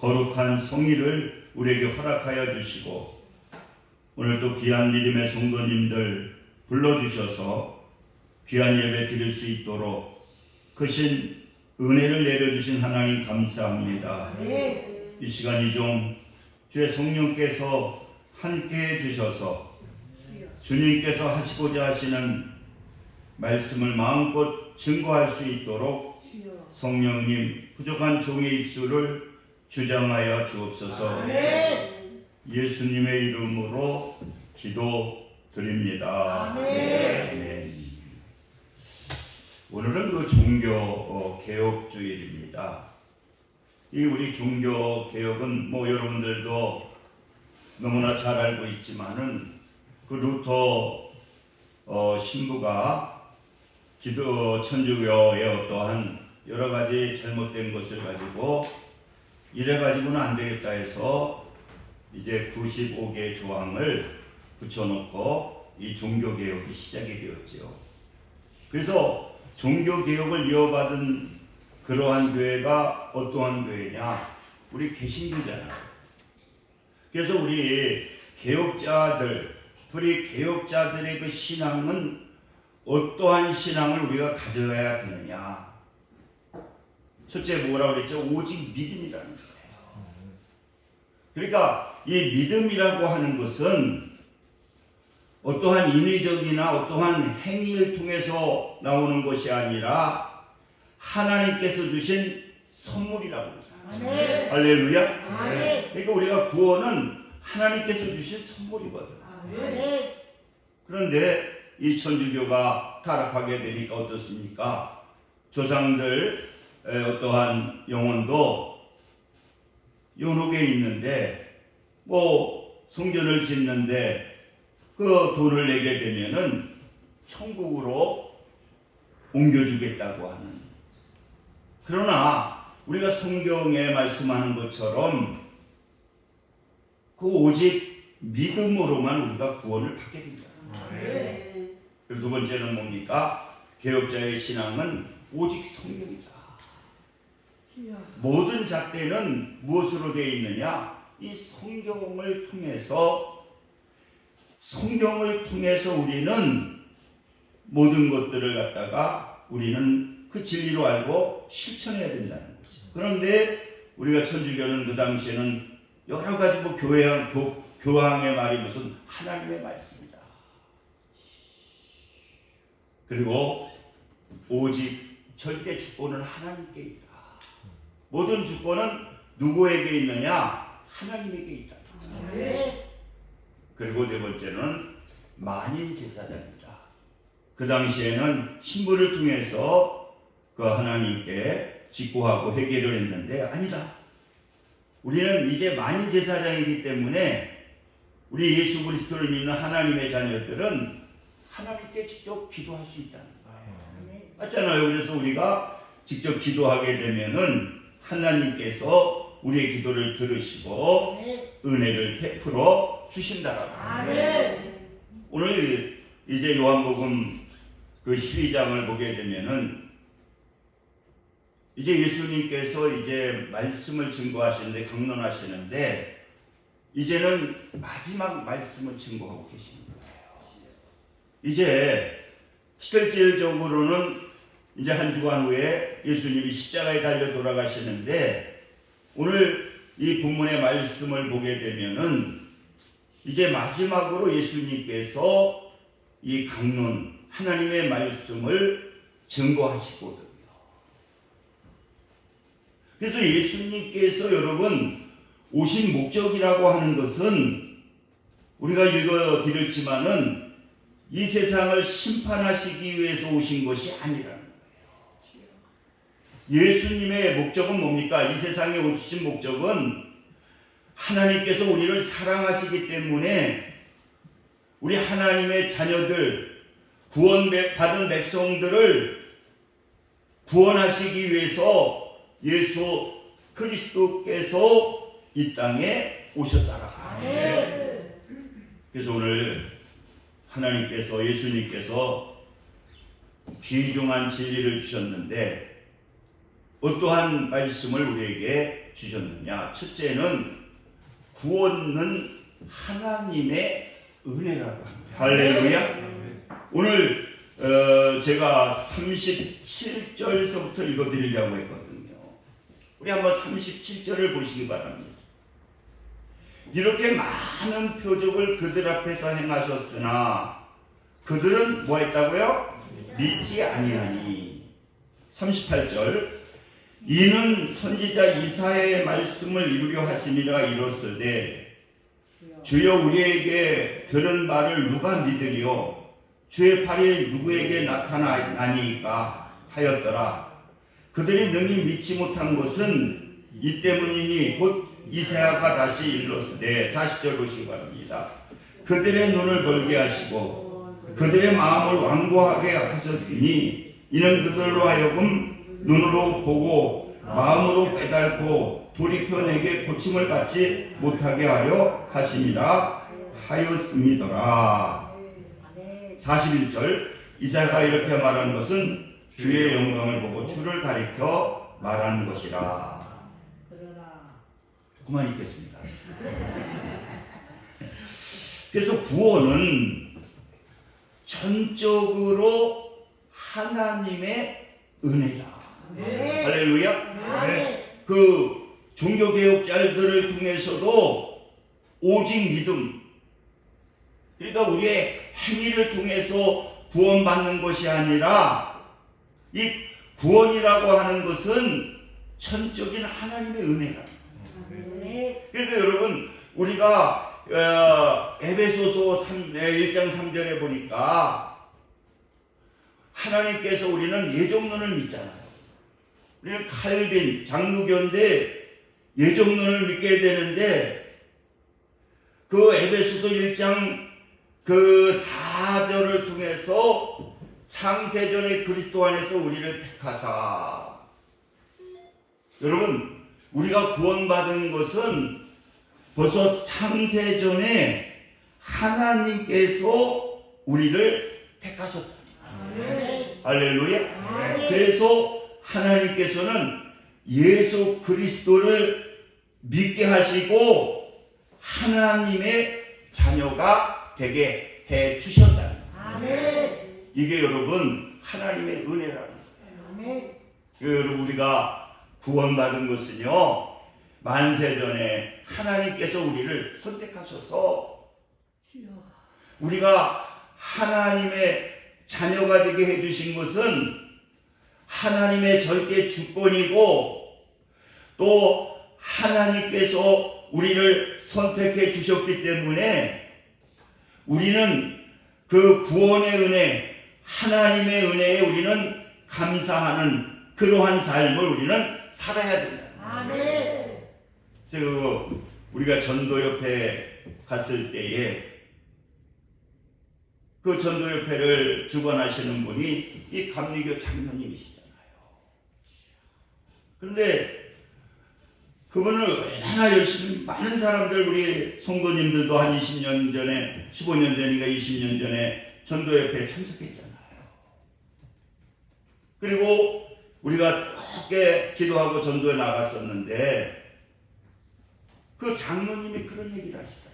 거룩한 성의를 우리에게 허락하여 주시고 오늘도 귀한 믿음의 성도님들 불러주셔서 귀한 예배 드릴 수 있도록 크신 은혜를 내려주신 하나님 감사합니다. 이 시간 이 종 주의 성령께서 함께해 주셔서 주님께서 하시고자 하시는 말씀을 마음껏 증거할 수 있도록 성령님 부족한 종의 입술을 주장하여 주옵소서. 예수님의 이름으로 기도드립니다. 아멘. 오늘은 그 종교 개혁주일입니다. 이 우리 종교 개혁은 뭐 여러분들도 너무나 잘 알고 있지만은 그 루터 신부가 천주교의 어떠한 여러 가지 잘못된 것을 가지고 이래 가지고는 안 되겠다 해서 이제 95개 조항을 붙여놓고 이 종교 개혁이 시작이 되었지요. 그래서 종교 개혁을 이어받은 그러한 교회가 어떠한 교회냐? 우리 개신교잖아요. 그래서 우리 개혁자들의 그 신앙은 어떠한 신앙을 우리가 가져야 되느냐? 첫째 뭐라고 그랬죠? 오직 믿음이라는 거예요. 그러니까 이 믿음이라고 하는 것은 어떠한 인위적이나 어떠한 행위를 통해서 나오는 것이 아니라 하나님께서 주신 선물이라고 합니다. 할렐루야. 그러니까 우리가 구원은 하나님께서 주신 선물이거든. 그런데 이 천주교가 타락하게 되니까 어떻습니까? 조상들 어떠한 영혼도 연옥에 있는데 뭐 성전을 짓는데 그 돈을 내게 되면은 천국으로 옮겨주겠다고 하는. 그러나 우리가 성경에 말씀하는 것처럼 그 오직 믿음으로만 우리가 구원을 받게 됩니다. 그리고 두 번째는 뭡니까? 개혁자의 신앙은 오직 성경이다. 모든 잣대는 무엇으로 되어 있느냐? 이 성경을 통해서 우리는 모든 것들을 갖다가 우리는 그 진리로 알고 실천해야 된다는 거죠. 그런데 우리가 천주교는 그 당시에는 여러 가지 뭐 교황의 말이 무슨 하나님의 말씀이다. 그리고 오직 절대 주권은 하나님께 있다. 모든 주권은 누구에게 있느냐? 하나님에게 있다. 그리고 네 번째는 만인 제사장이다. 그 당시에는 신부를 통해서 그 하나님께 직고하고 회개를 했는데 아니다. 우리는 이제 만인 제사장이기 때문에 우리 예수 그리스도를 믿는 하나님의 자녀들은 하나님께 직접 기도할 수 있다는 거예요. 맞잖아요. 그래서 우리가 직접 기도하게 되면은 하나님께서 우리의 기도를 들으시고 은혜를 베풀어 주신다라고. 오늘 이제 요한복음 그 12장을 보게 되면은 이제 예수님께서 이제 말씀을 증거하시는데 강론하시는데 이제는 마지막 말씀을 증거하고 계시는 거예요. 이제 실질적으로는 이제 한 주간 후에 예수님이 십자가에 달려 돌아가시는데 오늘 이 본문의 말씀을 보게 되면은 이제 마지막으로 예수님께서 이 강론 하나님의 말씀을 증거하시거든요. 그래서 예수님께서 여러분 오신 목적이라고 하는 것은 우리가 읽어드렸지만은 이 세상을 심판하시기 위해서 오신 것이 아니라는 거예요. 예수님의 목적은 뭡니까? 이 세상에 오신 목적은 하나님께서 우리를 사랑하시기 때문에 우리 하나님의 자녀들 구원받은 백성들을 구원하시기 위해서 예수 그리스도께서 이 땅에 오셨다라. 그래서 오늘 하나님께서 예수님께서 귀중한 진리를 주셨는데 어떠한 말씀을 우리에게 주셨느냐? 첫째는 구원은 하나님의 은혜라고 합니다. 할렐루야. 오늘 제가 37절서부터 읽어드리려고 했거든요. 우리 한번 37절을 보시기 바랍니다. 이렇게 많은 표적을 그들 앞에서 행하셨으나 그들은 뭐 했다고요? 믿지 아니하니. 38절 이는 선지자 이사야의 말씀을 이루려 하심이라 이르렀으되 주여 우리에게 들은 바를 누가 믿으리요 주의 팔이 누구에게 나타나니까 하였더라. 그들이 능히 믿지 못한 것은 이 때문이니 곧 이사야가 다시 일렀으되 40절 보시기 바랍니다. 그들의 눈을 벌게 하시고 그들의 마음을 완고하게 하셨으니 이는 그들로 하여금 눈으로 보고 마음으로 깨닫고 돌이켜 내게 고침을 받지 못하게 하려 하심이라 하였음이더라. 41절 이사야가 이렇게 말한 것은 주의 영광을 보고 주를 가리켜 말하는 것이라. 그만 읽겠습니다. 그래서 구원은 전적으로 하나님의 은혜다. 네. 할렐루야. 네. 그 종교개혁자들을 통해서도 오직 믿음, 그러니까 우리의 행위를 통해서 구원받는 것이 아니라 이 구원이라고 하는 것은 전적인 하나님의 은혜다. 그러니까 여러분 우리가 에베소서 1장 3절에 보니까 하나님께서 우리는 예정론을 믿잖아요. 우리는 칼빈, 장로교인데 예정론을 믿게 되는데 그 에베소서 1장 그 4절을 통해서 창세전에 그리스도 안에서 우리를 택하사. 여러분 우리가 구원받은 것은 벌써 창세전에 하나님께서 우리를 택하셨다. 할렐루야. 그래서 하나님께서는 예수 그리스도를 믿게 하시고 하나님의 자녀가 되게 해 주셨다. 이게 여러분 하나님의 은혜라는 거예요. 여러분 우리가 구원받은 것은요 만세전에 하나님께서 우리를 선택하셔서 우리가 하나님의 자녀가 되게 해주신 것은 하나님의 절대 주권이고 또 하나님께서 우리를 선택해 주셨기 때문에 우리는 그 구원의 은혜, 하나님의 은혜에 우리는 감사하는 그러한 삶을 우리는 살아야 된다. 아멘. 우리가 전도협회 갔을 때에 그 전도협회를 주관하시는 분이 이 감리교 장로님이시잖아요. 그런데 그분을 얼마나 열심히 많은 사람들 우리 성도님들도 한 20년 전에 15년 전인가 20년 전에 전도협회에 참석했잖아요. 그리고 우리가 크게 기도하고 전도에 나갔었는데 그 장로님이 그런 얘기를 하시더라고요.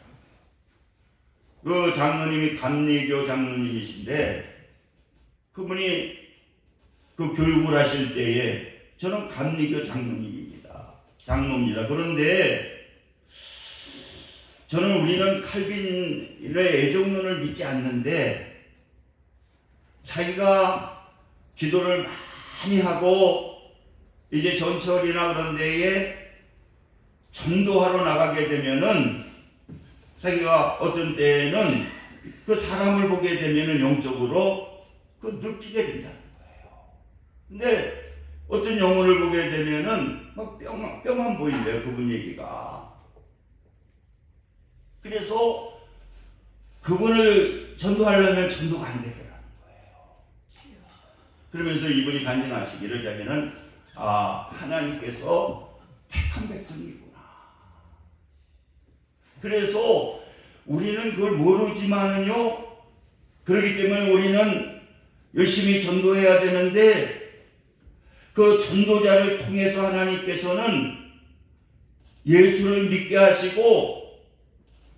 그 장로님이 감리교 장로님이신데 그분이 그 교육을 하실 때에 저는 감리교 장로입니다. 그런데 우리는 칼빈의 애정론을 믿지 않는데 자기가 기도를 많이 하고 이제 전철이나 그런 데에 전도하러 나가게 되면은 자기가 어떤 때는 그 사람을 보게 되면은 영적으로 그 느끼게 된다는 거예요. 근데 어떤 영혼을 보게 되면은 막 뼈만 보인대요. 그분 얘기가. 그래서 그분을 전도하려면 전도가 안 되더라는 거예요. 그러면서 이분이 간증하시기를 자기는 하나님께서 택한 백성이구나. 그래서 우리는 그걸 모르지만은요, 그렇기 때문에 우리는 열심히 전도해야 되는데 그 전도자를 통해서 하나님께서는 예수를 믿게 하시고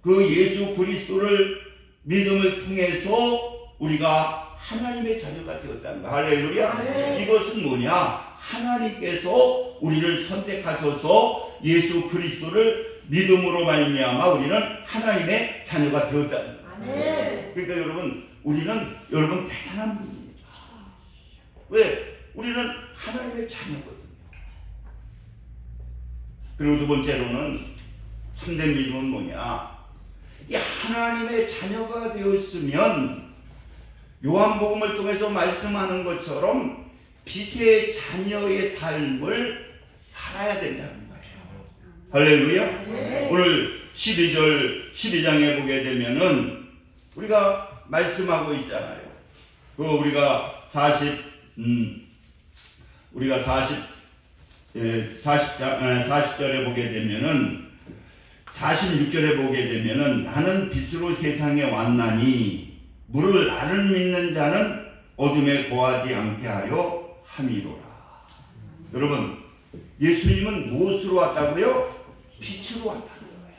그 예수 그리스도를 믿음을 통해서 우리가 하나님의 자녀가 되었다는 거. 할렐루야. 이것은 뭐냐? 하나님께서 우리를 선택하셔서 예수 그리스도를 믿음으로 말미암아 우리는 하나님의 자녀가 되었다는 거예요. 그러니까 여러분, 우리는 대단한 분입니다. 왜? 우리는 하나님의 자녀거든요. 그리고 두 번째로는 참된 믿음은 뭐냐? 이 하나님의 자녀가 되었으면 요한복음을 통해서 말씀하는 것처럼 빛의 자녀의 삶을 살아야 된다는 거예요. 할렐루야. 네. 오늘 12장에 보게 되면은 우리가 말씀하고 있잖아요. 우리가 40절에 보게 되면은 46절에 보게 되면은 나는 빛으로 세상에 왔나니 나를 믿는 자는 어둠에 거하지 않게 하려 함이로라. 여러분, 예수님은 무엇으로 왔다고요? 빛으로 왔다는 거예요.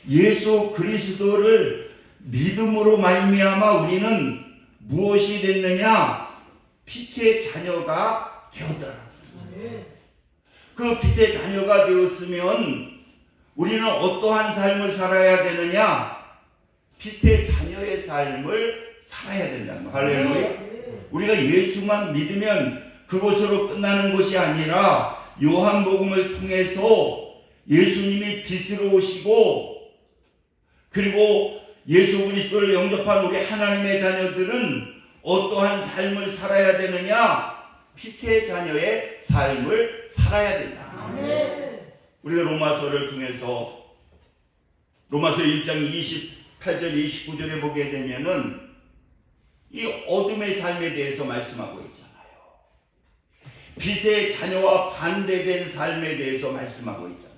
예수 그리스도를 믿음으로 말미암아 우리는 무엇이 됐느냐? 빛의 자녀가 되었다. 그 빛의 자녀가 되었으면 우리는 어떠한 삶을 살아야 되느냐? 빛의 자녀의 삶을 살아야 된다는 거. 할렐루야. 우리가 예수만 믿으면 그것으로 끝나는 것이 아니라 요한복음을 통해서 예수님이 빛으로 오시고 그리고 예수 그리스도를 영접한 우리 하나님의 자녀들은 어떠한 삶을 살아야 되느냐? 빛의 자녀의 삶을 살아야 된다. 우리가 로마서를 통해서 로마서 1장 28절 29절에 보게 되면은 이 어둠의 삶에 대해서 말씀하고 있잖아요. 빛의 자녀와 반대된 삶에 대해서 말씀하고 있잖아요.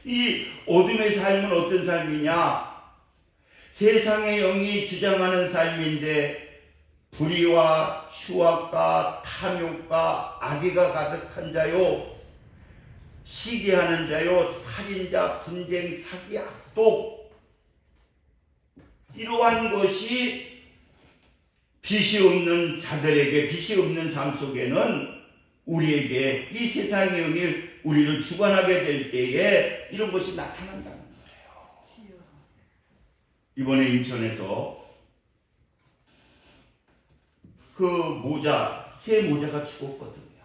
이 어둠의 삶은 어떤 삶이냐? 세상의 영이 주장하는 삶인데 불의와 추악과 탐욕과 악의가 가득한 자요, 시기하는 자요, 살인자, 분쟁, 사기, 악독, 이러한 것이 빛이 없는 자들에게, 빛이 없는 삶 속에는 우리에게 이 세상의 영이 우리를 주관하게 될 때에 이런 것이 나타난다는 거예요. 이번에 인천에서 새 모자가 죽었거든요.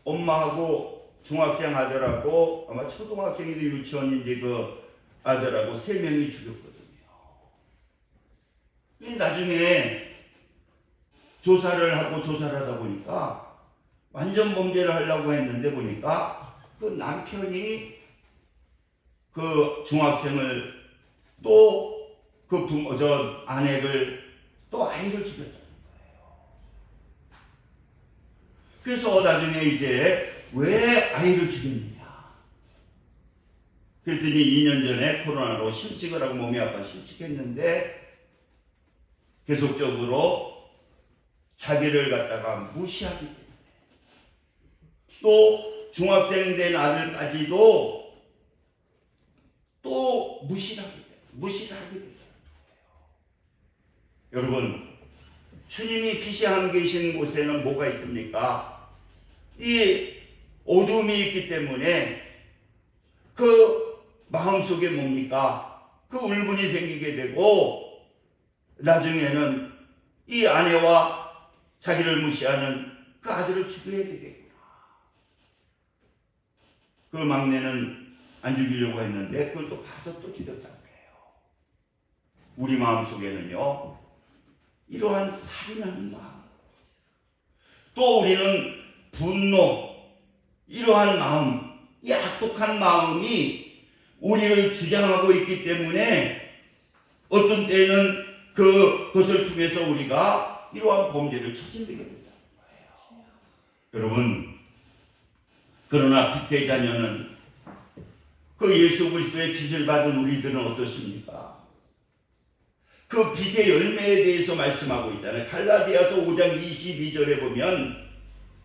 엄마하고 중학생 아들하고 아마 초등학생인데 유치원인지 그 아들하고 3명이 죽였거든요. 나중에 조사를 하다 보니까 완전 범죄를 하려고 했는데 보니까 그 남편이 그 중학생을 또 그 아내를 또 아이를 죽였다는 거예요. 그래서 나중에 이제 왜 아이를 죽였느냐? 그랬더니 2년 전에 코로나로 실직을 하고 몸이 아파 실직했는데 계속적으로 자기를 갖다가 무시하기 때문에 또 중학생 된 아들까지도 또 무시를 하게 된다는 거예요. 여러분, 주님이 빛이 안 계신 곳에는 뭐가 있습니까? 이 어둠이 있기 때문에 그 마음속에 뭡니까? 그 울분이 생기게 되고 나중에는 이 아내와 자기를 무시하는 그 아들을 죽여야 되겠구나. 그 막내는 안 죽이려고 했는데 그걸 또 봐서 또 죽였다고 해요. 우리 마음속에는요, 이러한 살인하는 마음, 또 우리는 분노, 이러한 마음, 이 악독한 마음이 우리를 주장하고 있기 때문에 어떤 때는 그것을 통해서 우리가 이러한 범죄를 저지르게 된다는 거예요. 여러분, 그러나 빛의 자녀는 그 예수 그리스도의 빛을 받은 우리들은 어떻습니까? 그 빛의 열매에 대해서 말씀하고 있잖아요. 갈라디아서 5장 22절에 보면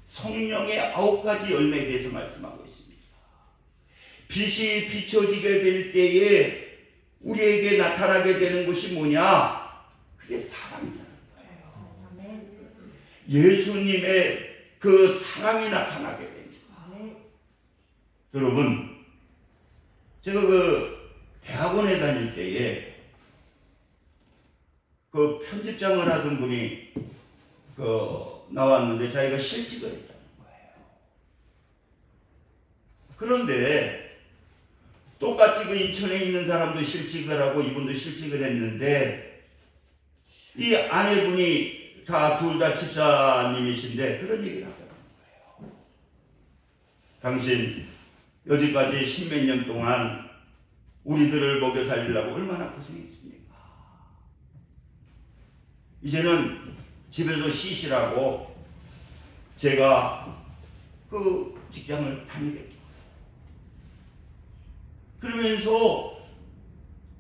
성령의 9가지 열매에 대해서 말씀하고 있습니다. 빛이 비춰지게 될 때에 우리에게 나타나게 되는 것이 뭐냐? 그게 사랑이라는 거예요. 예수님의 그 사랑이 나타나게 됩니다. 여러분, 제가 그 대학원에 다닐 때에 그 편집장을 하던 분이 나왔는데 자기가 실직을 했다는 거예요. 그런데 똑같이 그 인천에 있는 사람도 실직을 하고 이분도 실직을 했는데 이 아내분이 둘 다 집사님이신데 그런 얘기를 하더라는 거예요. 당신 여기까지 십몇 년 동안 우리들을 먹여 살리려고 얼마나 고생했습니까? 이제는 집에서 쉬시라고 제가 그 직장을 다니겠다. 그러면서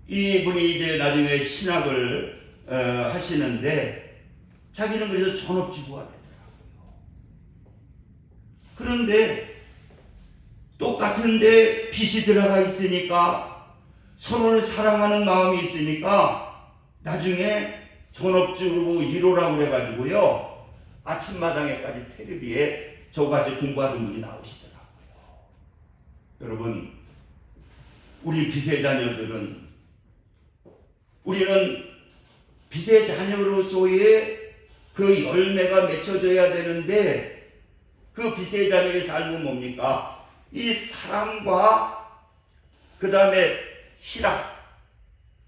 이분이 이제 나중에 신학을 하시는데 자기는 그래서 전업주부가 되더라고요. 그런데 똑같은데 빛이 들어가 있으니까 서로를 사랑하는 마음이 있으니까 나중에 전업주부 1호라고 그래가지고요. 아침마당에까지 텔레비에 저같이 공부하던 분이 나오시더라고요. 여러분, 우리 빛의 자녀들은 우리는 빛의 자녀로서의 그 열매가 맺혀져야 되는데 그 빛의 자녀의 삶은 뭡니까? 이 사랑과 그 다음에 희락,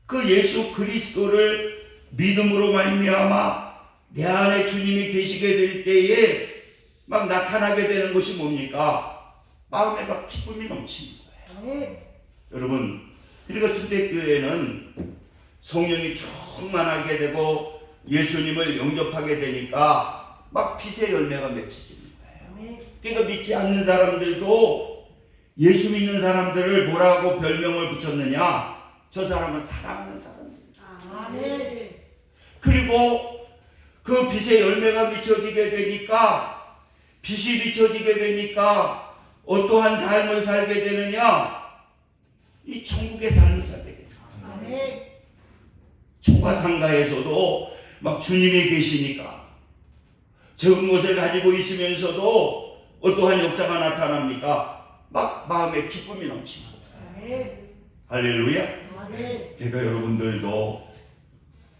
그 예수 그리스도를 믿음으로 말미암아 내 안에 주님이 계시게 될 때에 막 나타나게 되는 것이 뭡니까? 마음에 막 기쁨이 넘치는 거예요. 여러분, 그러니까 초대교회는 성령이 충만하게 되고 예수님을 영접하게 되니까 막 빛의 열매가 맺혀지는 거예요. 그러니까 믿지 않는 사람들도 예수 믿는 사람들을 뭐라고 별명을 붙였느냐? 저 사람은 사랑하는 사람들이다. 그리고 그 빛의 열매가 비춰지게 되니까, 빛이 비춰지게 되니까 어떠한 삶을 살게 되느냐? 이 천국의 삶을 살게 됩니다. 초가상가에서도 막 주님이 계시니까 적은 것을 가지고 있으면서도 어떠한 역사가 나타납니까? 막 마음에 기쁨이 넘칩니다. 할렐루야. 그러니까 여러분들도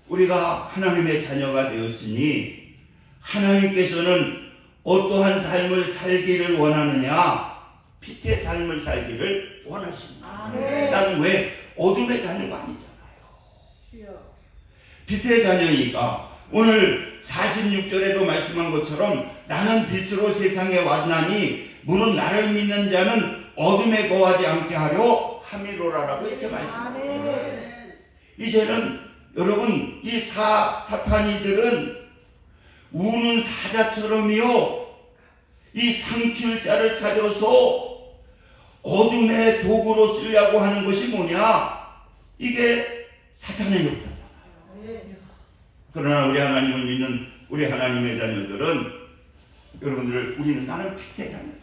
우리가 하나님의 자녀가 되었으니 하나님께서는 어떠한 삶을 살기를 원하느냐? 빛의 삶을 살기를 원하십니다. 나는 왜 어둠의 자녀가 아니잖아요. 빛의 자녀니까 오늘 46절에도 말씀한 것처럼 나는 빛으로 세상에 왔나니 물은 나를 믿는 자는 어둠에 거하지 않게 하려 함이로라라고 이렇게 말씀합니다. 이제는 여러분 이 사탄이들은 우는 사자처럼요 이 삼킬 자를 찾아서 어둠의 도구로 쓰려고 하는 것이 뭐냐? 이게 사탄의 역사잖아요. 그러나 우리 하나님을 믿는 우리 하나님의 자녀들은 여러분들 우리는 나는 빛의 자녀다.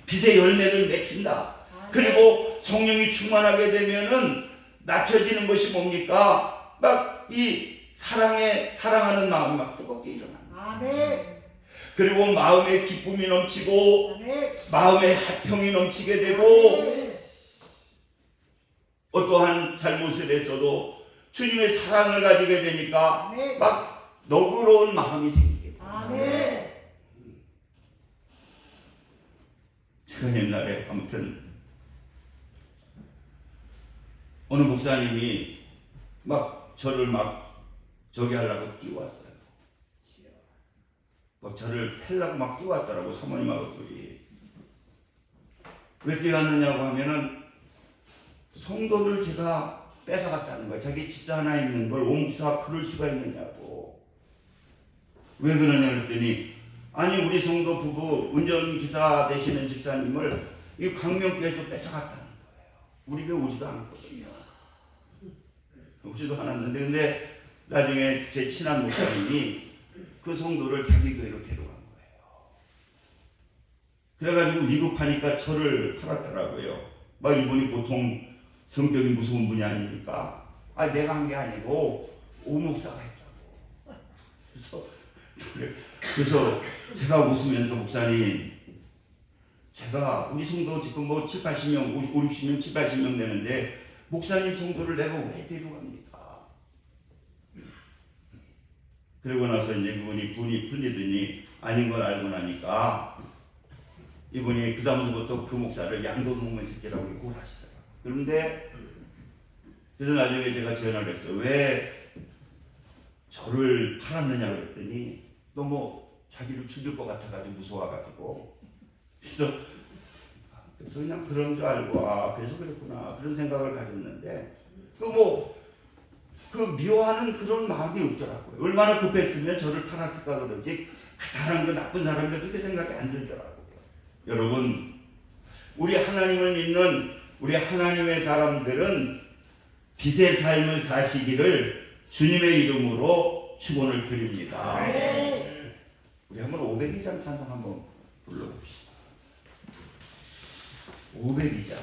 빛의 열매를 맺힌다. 그리고 성령이 충만하게 되면은 낮춰지는 것이 뭡니까? 막 이 사랑하는 마음이 막 뜨겁게 일어납니다. 그리고 마음에 기쁨이 넘치고 마음에 화평이 넘치게 되고 어떠한 잘못을 했어도 주님의 사랑을 가지게 되니까 막 너그러운 마음이 생기게 됩니다. 제가 옛날에 아무튼 어느 목사님이 막 저를 막 저기 하려고 뛰어왔어요. 막 저를 패려고 막 뛰어왔더라고. 사모님하고 둘이. 왜 뛰어왔느냐고 하면은 성도를 제가 뺏어갔다는 거예요. 자기 집사 하나 있는 걸 옹사 그럴 수가 있느냐고. 왜 그러냐 그랬더니 아니 우리 성도 부부 운전기사 되시는 집사님을 이 광명교회에서 뺏어갔다는 거예요. 우리 교회 오지도 않거든요. 오지도 않았는데 근데 나중에 제 친한 목사님이 그 성도를 자기 교회로 데려간 거예요. 그래가지고 위급하니까 저를 팔았더라고요. 막 이분이 보통 성격이 무서운 분이 아니니까 내가 한 게 아니고 오 목사가 했다고. 그래서 제가 웃으면서 목사님 제가 우리 성도 지금 뭐 7, 80명, 5, 60명, 7, 80명 되는데 목사님 성도를 내가 왜 데려갑니까? 그러고 나서 이제 그분이 분이 풀리더니 아닌 걸 알고 나니까 이분이 그 다음부터 그 목사를 양도농문 새끼라고 욕을 하시더라고요. 그런데 그래서 나중에 제가 전화를 했어요. 왜 저를 팔았느냐 그랬더니 너무 자기를 죽일 것 같아가지고 무서워가지고 그래서 그냥 그런 줄 알고 그래서 그랬구나 그런 생각을 가졌는데 그 미워하는 그런 마음이 없더라고요. 얼마나 급했으면 저를 팔았을까 그러지 그 사람 그 나쁜 사람인데 그렇게 생각이 안 들더라고요. 여러분 우리 하나님을 믿는 우리 하나님의 사람들은 빛의 삶을 사시기를 주님의 이름으로 축원을 드립니다. 우리 한번 502장 찬송 한번 불러봅시다. 502장.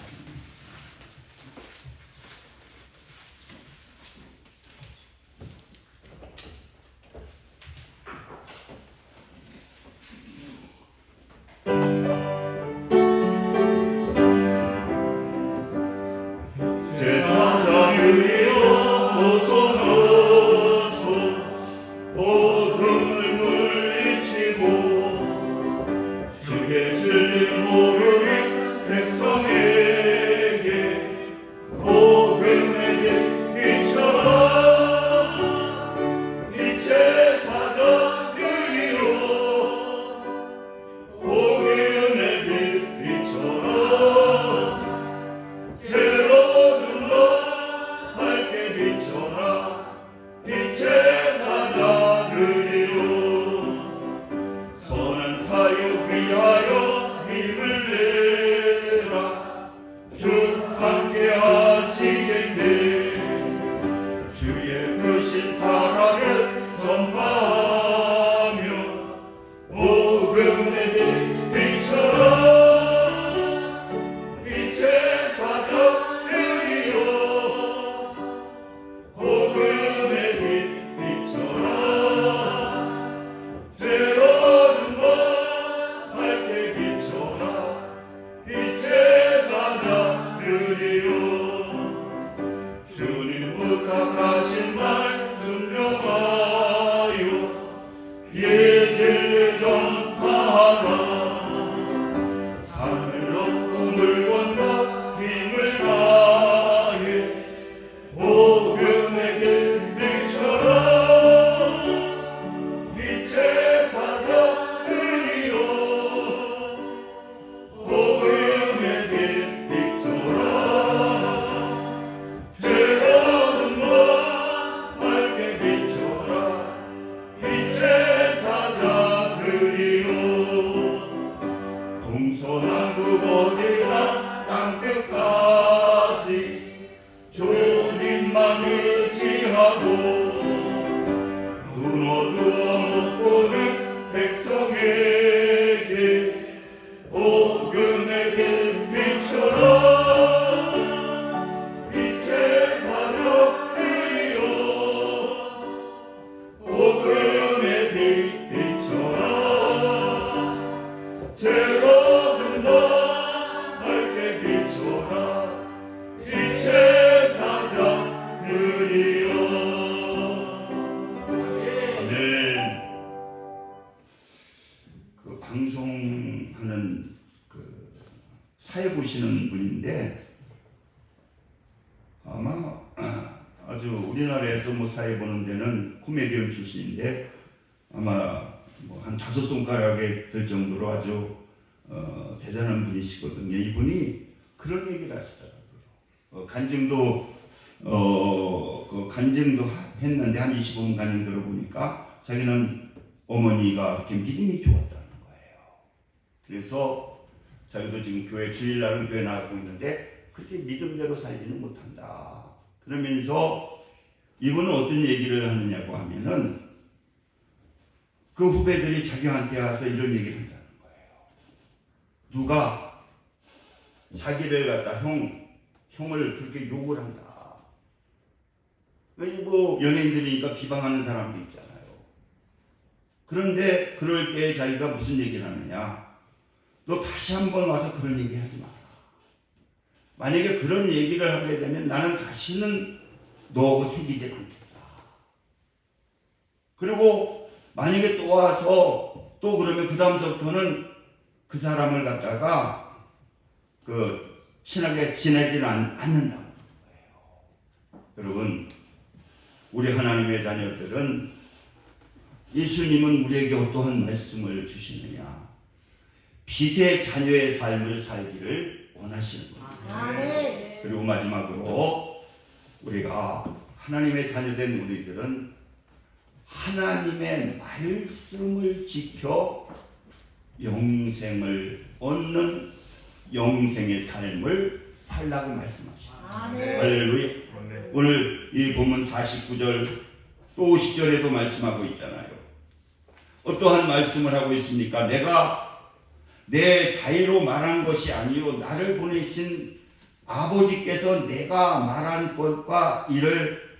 방송하는 사회 보시는 분인데 아마 아주 우리나라에서 사회 보는 데는 코미디언 출신인데 아마 한 5손가락에 들 정도로 아주 대단한 분이시거든요. 이분이 그런 얘기를 하시더라고요. 간증도 했는데 한 25분 간증 들어보니까 자기는 어머니가 그렇게 믿음이 좋았다는 거예요. 그래서 자기도 지금 교회 주일날은 교회 나가고 있는데 그렇게 믿음대로 살지는 못한다. 그러면서 이분은 어떤 얘기를 하느냐고 하면은 그 후배들이 자기한테 와서 이런 얘기를 한다는 거예요. 누가 자기를 갖다 형을 그렇게 욕을 한다. 뭐 연예인들이니까 비방하는 사람도 있잖아요. 그런데 그럴 때 자기가 무슨 얘기를 하느냐. 너 다시 한번 와서 그런 얘기 하지 마라. 만약에 그런 얘기를 하게 되면 나는 다시는 너하고 사귀지 않겠다. 그리고 만약에 또 와서 또 그러면 그 다음서부터는 그 사람을 갖다가 친하게 지내지는 않는다고 거예요. 여러분, 우리 하나님의 자녀들은 예수님은 우리에게 어떠한 말씀을 주시느냐? 빛의 자녀의 삶을 살기를 원하시는 겁니다. 그리고 마지막으로 우리가 하나님의 자녀된 우리들은 하나님의 말씀을 지켜 영생을 얻는 영생의 삶을 살라고 말씀하십니다. 할렐루야. 오늘 이 본문 49절 또 50절에도 말씀하고 있잖아요. 어떠한 말씀을 하고 있습니까? 내가 내 자의로 말한 것이 아니요 나를 보내신 아버지께서 내가 말한 것과 이를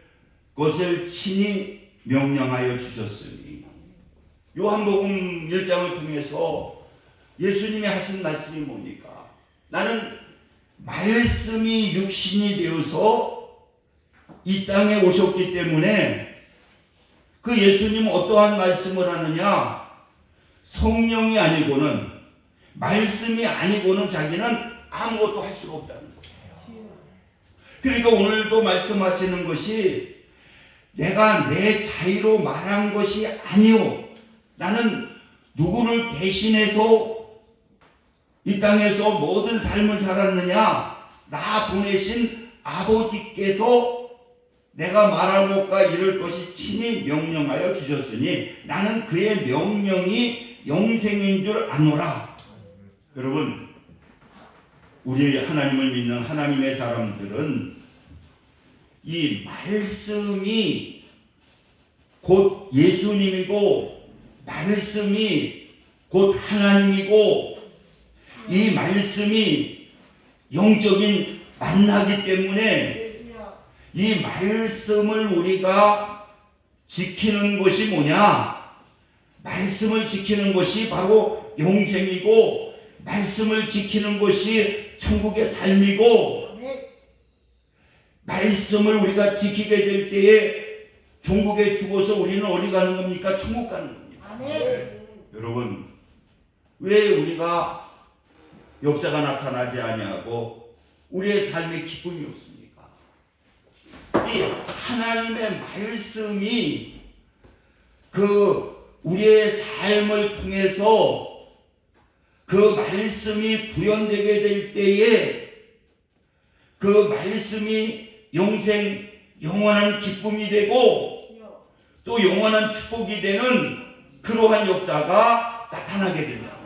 것을 친히 명령하여 주셨으니. 요한복음 1장을 통해서 예수님이 하신 말씀이 뭡니까? 나는 말씀이 육신이 되어서 이 땅에 오셨기 때문에 그 예수님은 어떠한 말씀을 하느냐? 성령이 아니고는, 말씀이 아니고는 자기는 아무것도 할 수가 없다는 거예요. 그러니까 오늘도 말씀하시는 것이 내가 내 자의로 말한 것이 아니오. 나는 누구를 대신해서 이 땅에서 모든 삶을 살았느냐? 나 보내신 아버지께서 내가 말할 것과 이럴 것이 친히 명령하여 주셨으니 나는 그의 명령이 영생인 줄 아노라. 여러분, 우리 하나님을 믿는 하나님의 사람들은 이 말씀이 곧 예수님이고 말씀이 곧 하나님이고 이 말씀이 영적인 만나기 때문에 이 말씀을 우리가 지키는 것이 뭐냐? 말씀을 지키는 것이 바로 영생이고 말씀을 지키는 것이 천국의 삶이고 말씀을 우리가 지키게 될 때에 종국에 죽어서 우리는 어디 가는 겁니까? 천국 가는 겁니다. 여러분, 왜 우리가 역사가 나타나지 아니하고 우리의 삶에 기쁨이 없습니까? 이 하나님의 말씀이 우리의 삶을 통해서 그 말씀이 구현되게 될 때에 그 말씀이 영생, 영원한 기쁨이 되고 또 영원한 축복이 되는 그러한 역사가 나타나게 된다.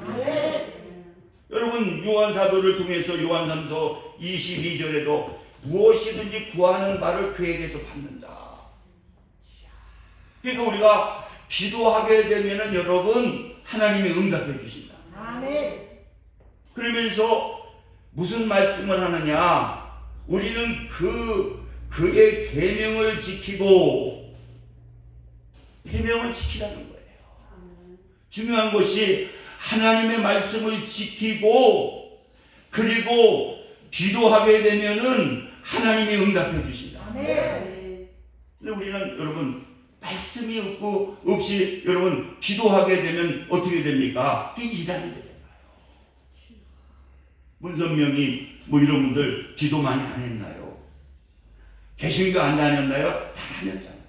여러분, 요한사도를 통해서 요한삼서 22절에도 무엇이든지 구하는 바를 그에게서 받는다. 그러니까 우리가 기도하게 되면은 여러분 하나님이 응답해 주신다. 그러면서 무슨 말씀을 하느냐? 우리는 그의 계명을 지키고 계명을 지키라는 거예요. 중요한 것이 하나님의 말씀을 지키고 그리고 기도하게 되면은 하나님이 응답해 주신다. 근데 우리는 여러분 말씀이 없이 여러분 기도하게 되면 어떻게 됩니까? 이단이 되잖아요. 문선명이 뭐 이런 분들 기도 많이 안 했나요? 개신교 안 다녔나요? 다 다녔잖아요.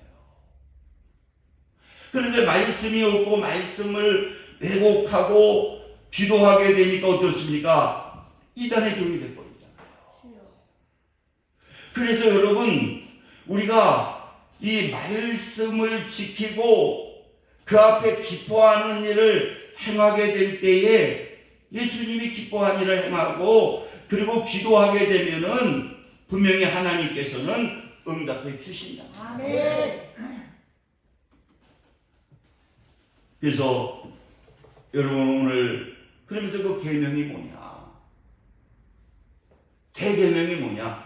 그런데 말씀이 없고 말씀을 왜곡하고 기도하게 되니까 어떻습니까? 이단의 종이 돼버리잖아요. 그래서 여러분 우리가 이 말씀을 지키고 그 앞에 기뻐하는 일을 행하게 될 때에 예수님이 기뻐한 일을 행하고 그리고 기도하게 되면은 분명히 하나님께서는 응답해 주신다. 아멘. 그래서 여러분 오늘 그러면서 그 계명이 뭐냐? 대계명이 뭐냐?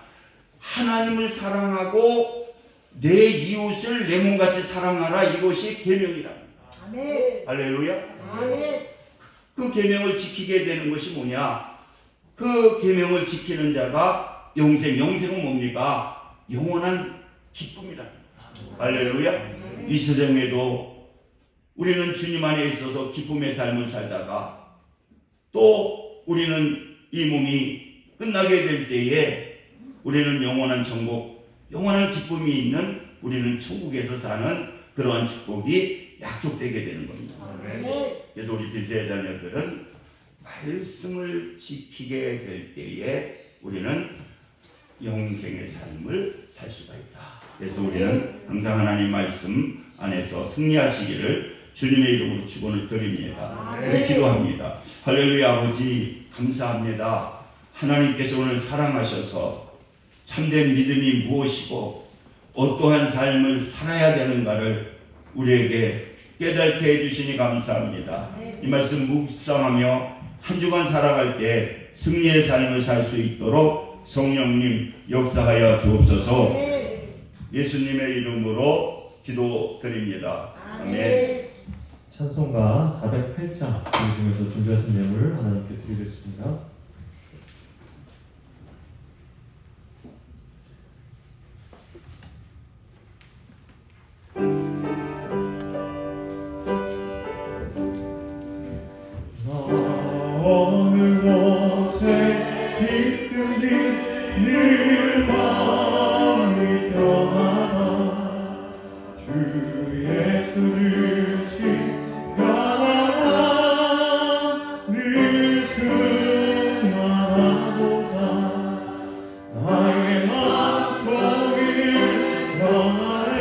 하나님을 사랑하고 내 이웃을 내 몸같이 사랑하라. 이것이 계명이랍니다. 아멘. 할렐루야. 아멘. 그 계명을 지키게 되는 것이 뭐냐? 그 계명을 지키는 자가 영생은 뭡니까? 영원한 기쁨이랍니다. 할렐루야. 이 세상에도 우리는 주님 안에 있어서 기쁨의 삶을 살다가 또 우리는 이 몸이 끝나게 될 때에 우리는 영원한 천국, 영원한 기쁨이 있는 우리는 천국에서 사는 그러한 축복이 약속되게 되는 겁니다. 그래서 우리 디세 자녀들은 말씀을 지키게 될 때에 우리는 영생의 삶을 살 수가 있다. 그래서 우리는 항상 하나님 말씀 안에서 승리하시기를 주님의 이름으로 축원을 드립니다. 우리 기도합니다. 할렐루야. 아버지 감사합니다. 하나님께서 오늘 사랑하셔서 참된 믿음이 무엇이고 어떠한 삶을 살아야 되는가를 우리에게 깨닫게 해주시니 감사합니다. 이 말씀 묵상하며 한 주간 살아갈 때 승리의 삶을 살 수 있도록 성령님 역사하여 주옵소서. 예수님의 이름으로 기도드립니다. 아멘. 찬송가 408장 이 중에서 준비하신 예물 하나님께 드리겠습니다. 어느 곳에 있든지 늘 마음이 편하다. 주 예수 주신 평안함 늘 충만하도다. 나의 마음속이 평안해.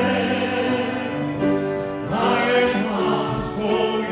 나의 마음속이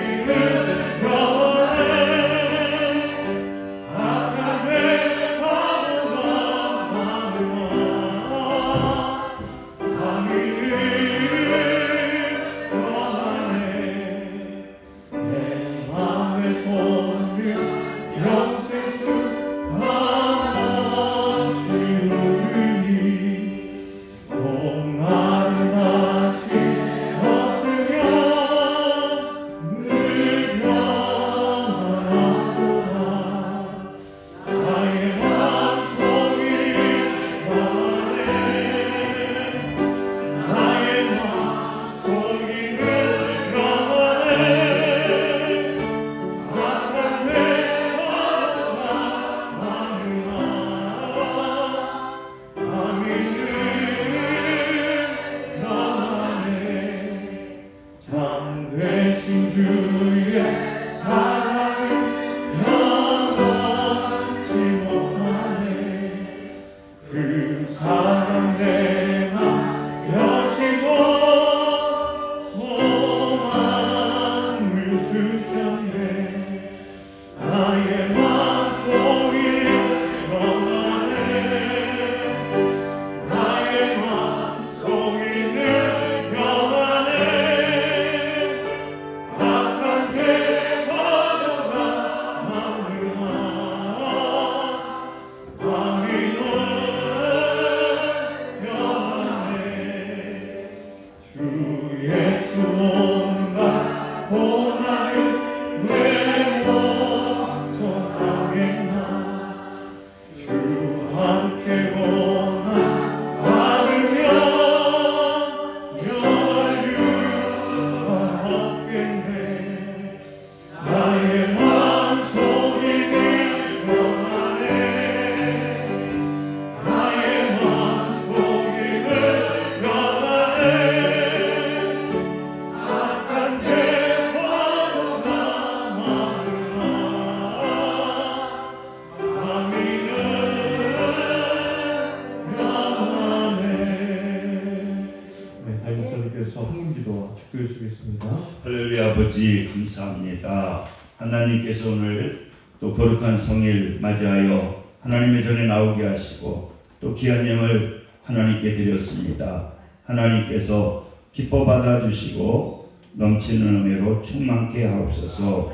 할렐루야. 아버지 감사합니다. 하나님께서 오늘 또 거룩한 성일 맞이하여 하나님의 전에 나오게 하시고 또 귀한 예물 하나님께 드렸습니다. 하나님께서 기뻐 받아주시고 넘치는 은혜로 충만케 하옵소서.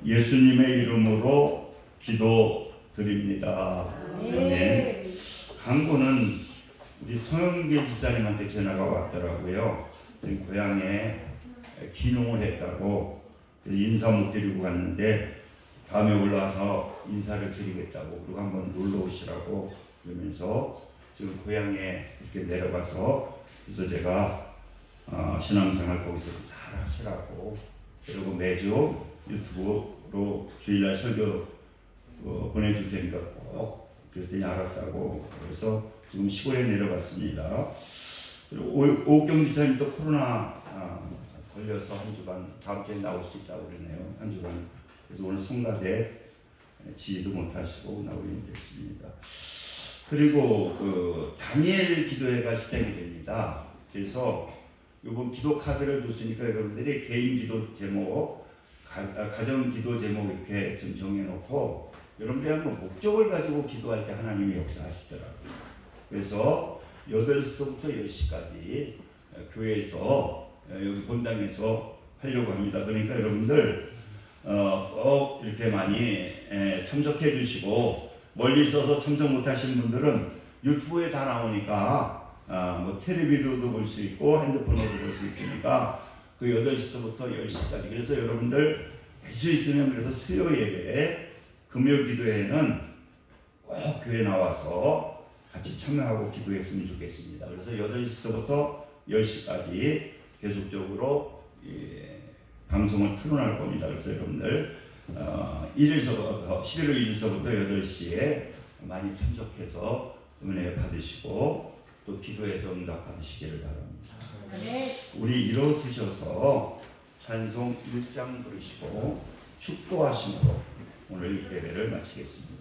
예수님의 이름으로 기도드립니다. 아멘. 강구는 우리 성영계 집사님한테 전화가 왔더라고요. 지금 고향에 기농을 했다고 인사 못 드리고 갔는데 다음에 올라와서 인사를 드리겠다고 그리고 한번 놀러 오시라고 그러면서 지금 고향에 이렇게 내려가서 그래서 제가 신앙생활 거기서 잘 하시라고 그리고 매주 유튜브로 주일날 설교 보내줄 테니까 꼭 그랬더니 알았다고 그래서 지금 시골에 내려갔습니다. 그리고 오경 기사님도 코로나 걸려서 한 주간 다음 주에 나올 수 있다고 그러네요. 한 주간. 그래서 오늘 성가대 지휘도 못하시고 나오게 됐습니다. 그리고 다니엘 기도회가 시작이 됩니다. 그래서 이번 기도 카드를 줬으니까 여러분들이 개인 기도 제목, 가정 기도 제목 이렇게 좀 정해놓고 여러분들이 한번 목적을 가지고 기도할 때 하나님이 역사하시더라고요. 그래서 8시부터 10시까지 교회에서 여기 본당에서 하려고 합니다. 그러니까 여러분들 꼭 이렇게 많이 참석해 주시고 멀리 있어서 참석 못하신 분들은 유튜브에 다 나오니까 뭐 텔레비전도 볼 수 있고 핸드폰으로 볼 수 있으니까 그 8시부터 10시까지 그래서 여러분들 할 수 있으면 그래서 수요 예배 금요 기도회는 꼭 교회 나와서 같이 참여하고 기도했으면 좋겠습니다. 그래서 8시부터 10시까지 계속적으로 방송을 틀어놓을 겁니다. 그래서 여러분들 11월 1일서부터 8시에 많이 참석해서 은혜 받으시고 또 기도해서 응답 받으시기를 바랍니다. 우리 일어서셔서 찬송 1장 부르시고 축도하심으로 오늘 이 예배를 마치겠습니다.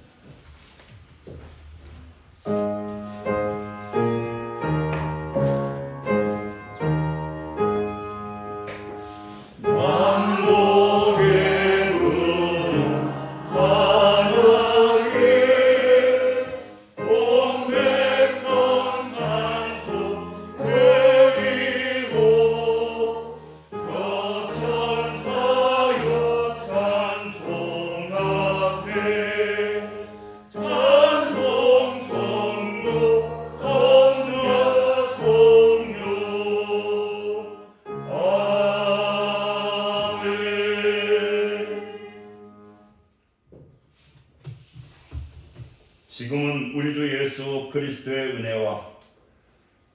지금은 우리 주 예수 그리스도의 은혜와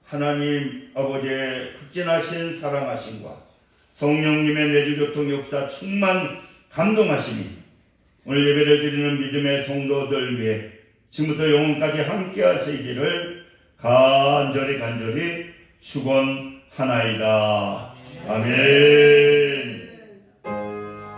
하나님 아버지의 극진하신 사랑하심과 성령님의 내주교통 역사 충만 감동하심이 오늘 예배를 드리는 믿음의 성도들 위해 지금부터 영원까지 함께 하시기를 간절히 축원하나이다. 아멘.